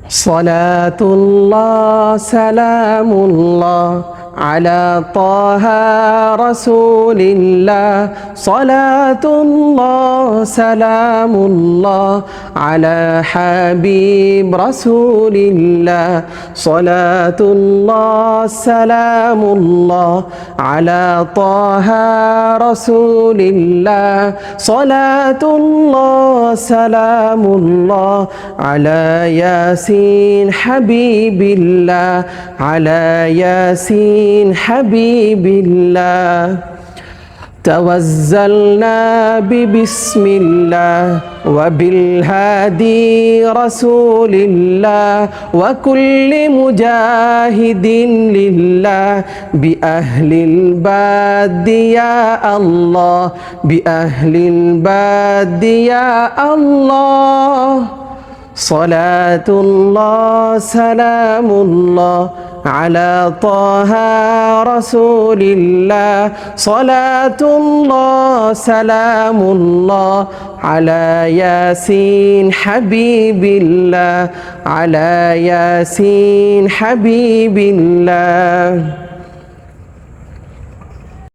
সালাতুল্লাহ সালামুল্লাহ আলা তাহা রাসূলিল্লাহ সালাতুল্লাহ সালামুল্লাহ আলা হাবিব রাসূলিল্লাহ সালাতুল্লাহ সালামুল্লাহ আলা তাহা রাসূলিল্লাহ সালাতুল্লাহ সালামুল্লাহ আলা ইয়াসিন হাবিবিল্লাহ আলা ইয়াসিন হাবিবিল্লাহ توزلنا ببسم الله وبالهادي رسول الله وكل مجاهد لله بأهل الباد يا الله بأهل الباد يا الله صلاة الله سلام الله على طه رسول الله صلاة الله سلام الله على ياسين حبيب الله على ياسين حبيب الله